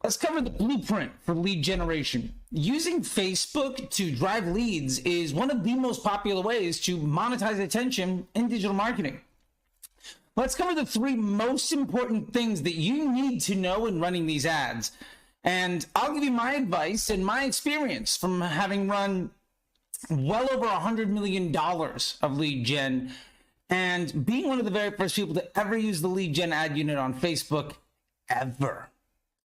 Let's cover the blueprint for lead generation. Using Facebook to drive leads is one of the most popular ways to monetize attention in digital marketing. Let's cover the 3 most important things that you need to know in running these ads. And I'll give you my advice and my experience from having run well over $100 million of lead gen and being one of the very first people to ever use the lead gen ad unit on Facebook ever.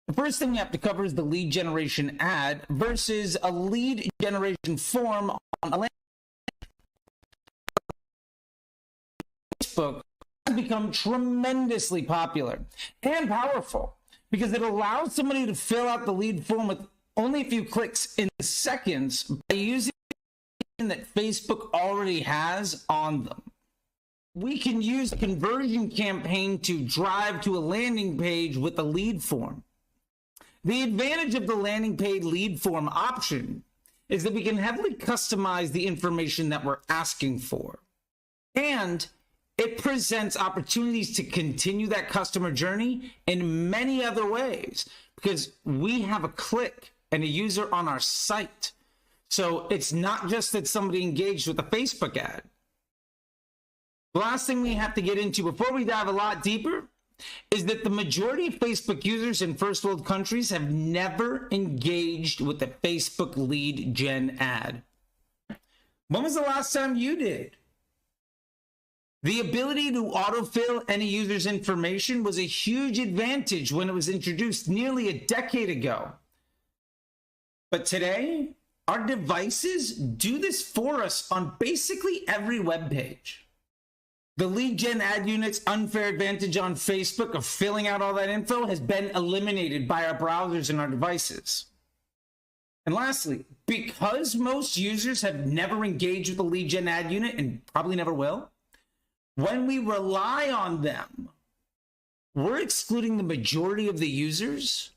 The first thing we have to cover is the lead generation ad versus a lead generation form on a landing page. Facebook has become tremendously popular and powerful because it allows somebody to fill out the lead form with only a few clicks in seconds by using that Facebook already has on them. We can use a conversion campaign to drive to a landing page with a lead form. The advantage of the landing page lead form option is that we can heavily customize the information that we're asking for. And it presents opportunities to continue that customer journey in many other ways because we have a click and a user on our site. So it's not just that somebody engaged with a Facebook ad. The last thing we have to get into before we dive a lot deeper is that the majority of Facebook users in first world countries have never engaged with a Facebook lead gen ad. When was the last time you did? The ability to autofill any user's information was a huge advantage when it was introduced nearly a decade ago. But today, our devices do this for us on basically every web page. The lead gen ad unit's unfair advantage on Facebook of filling out all that info has been eliminated by our browsers and our devices. And lastly, because most users have never engaged with the lead gen ad unit and probably never will, when we rely on them, we're excluding the majority of the users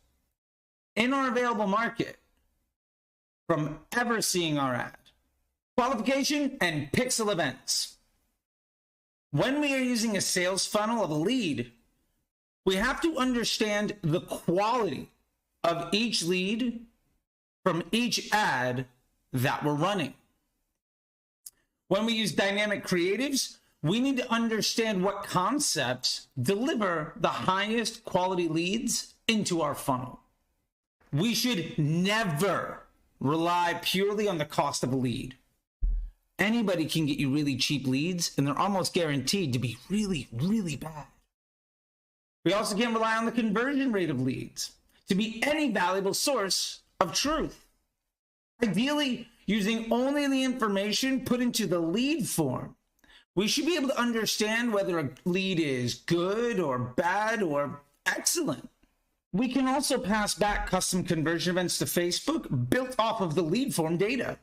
in our available market from ever seeing our ad. Qualification and pixel events. When we are using a sales funnel of a lead, we have to understand the quality of each lead from each ad that we're running. When we use dynamic creatives, we need to understand what concepts deliver the highest quality leads into our funnel. We should never rely purely on the cost of a lead. Anybody can get you really cheap leads, and they're almost guaranteed to be really, really bad. We also can't rely on the conversion rate of leads to be any valuable source of truth. Ideally, using only the information put into the lead form, we should be able to understand whether a lead is good or bad or excellent. We can also pass back custom conversion events to Facebook built off of the lead form data.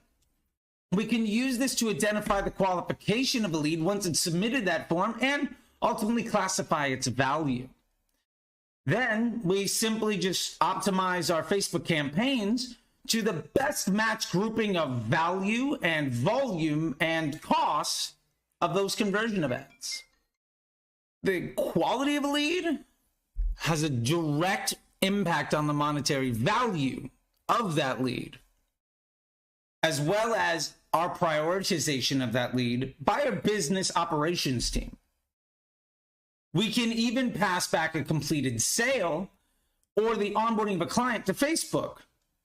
We can use this to identify the qualification of a lead once it's submitted that form and ultimately classify its value. Then we simply just optimize our Facebook campaigns to the best match grouping of value and volume and cost of those conversion events. The quality of a lead has a direct impact on the monetary value of that lead, as well as our prioritization of that lead by our business operations team. We can even pass back a completed sale or the onboarding of a client to Facebook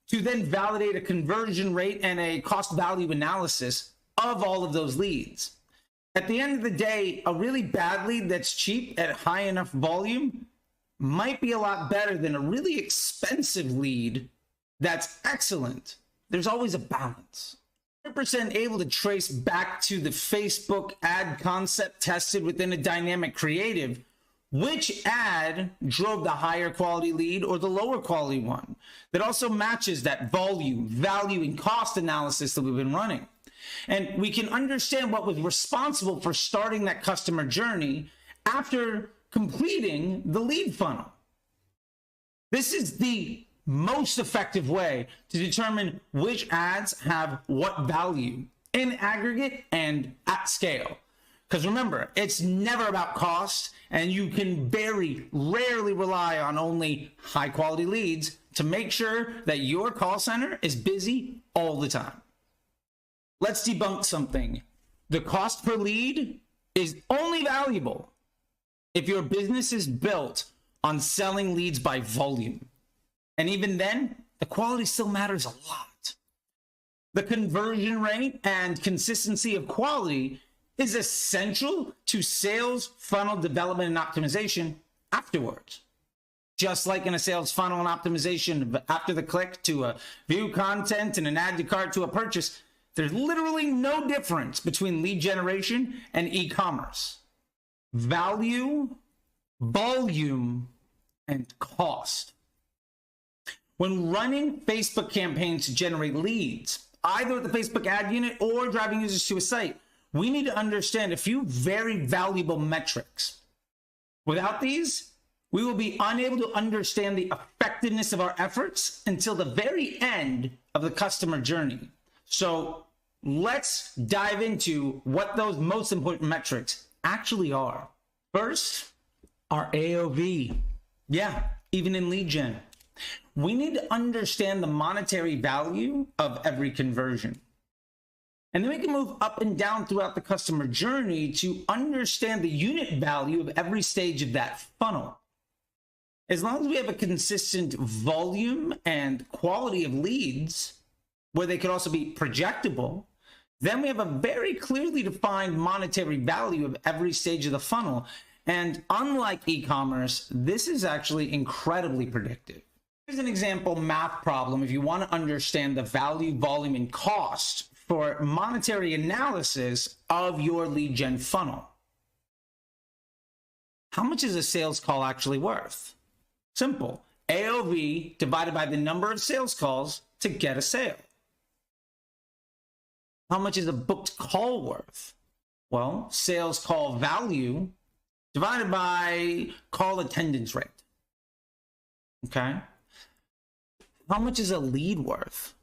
to then validate a conversion rate and a cost value analysis of all of those leads. At the end of the day, a really bad lead that's cheap at high enough volume might be a lot better than a really expensive lead that's excellent. There's always a balance. 100% able to trace back to the Facebook ad concept tested within a dynamic creative, which ad drove the higher quality lead or the lower quality one that also matches that volume, value, and cost analysis that we've been running. And we can understand what was responsible for starting that customer journey after completing the lead funnel. This is the most effective way to determine which ads have what value in aggregate and at scale. Because remember, it's never about cost, and you can very rarely rely on only high quality leads to make sure that your call center is busy all the time. Let's debunk something. The cost per lead is only valuable if your business is built on selling leads by volume. And even then, the quality still matters a lot. The conversion rate and consistency of quality is essential to sales funnel development and optimization afterwards. Just like in a sales funnel and optimization after the click to a view content and an add to cart to a purchase, there's literally no difference between lead generation and e-commerce. Value, volume, and cost. When running Facebook campaigns to generate leads, either at the Facebook ad unit or driving users to a site, we need to understand a few very valuable metrics. Without these, we will be unable to understand the effectiveness of our efforts until the very end of the customer journey. So let's dive into what those most important metrics actually are. First, our AOV. Yeah, even in lead gen. We need to understand the monetary value of every conversion. And then we can move up and down throughout the customer journey to understand the unit value of every stage of that funnel. As long as we have a consistent volume and quality of leads, where they could also be projectable, then we have a very clearly defined monetary value of every stage of the funnel. And unlike e-commerce, this is actually incredibly predictive. Here's an example math problem if you want to understand the value, volume, and cost for monetary analysis of your lead gen funnel. How much is a sales call actually worth? Simple. AOV divided by the number of sales calls to get a sale. How much is a booked call worth? Well, sales call value divided by call attendance rate. Okay. How much is a lead worth?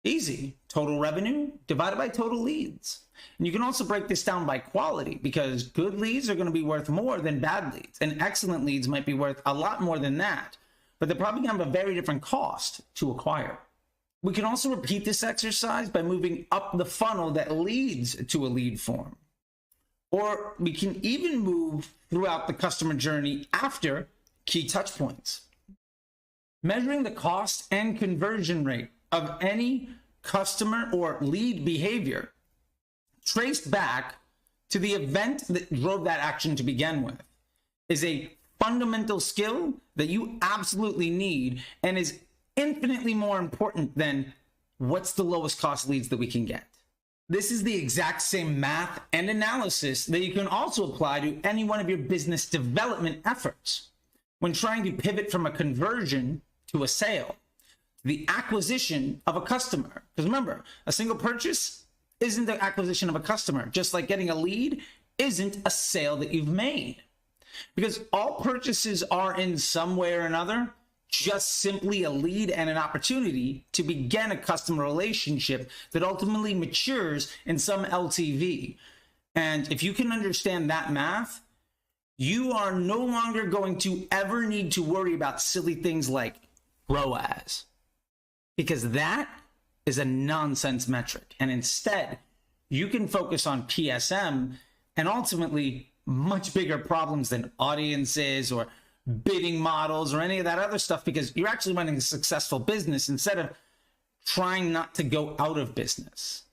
Easy. Total revenue divided by total leads. And you can also break this down by quality, because good leads are going to be worth more than bad leads, and excellent leads might be worth a lot more than that, but they're probably going to have a very different cost to acquire. We can also repeat this exercise by moving up the funnel that leads to a lead form. Or we can even move throughout the customer journey after key touch points. Measuring the cost and conversion rate of any customer or lead behavior traced back to the event that drove that action to begin with is a fundamental skill that you absolutely need, and is infinitely more important than what's the lowest cost leads that we can get. This is the exact same math and analysis that you can also apply to any one of your business development efforts when trying to pivot from a conversion to a sale, the acquisition of a customer. Because remember, a single purchase isn't the acquisition of a customer, just like getting a lead isn't a sale that you've made. Because all purchases are in some way or another just simply a lead and an opportunity to begin a customer relationship that ultimately matures in some LTV. And if you can understand that math, you are no longer going to ever need to worry about silly things like ROAS, because that is a nonsense metric. And instead, you can focus on PSM and ultimately much bigger problems than audiences or bidding models or any of that other stuff, because you're actually running a successful business instead of trying not to go out of business.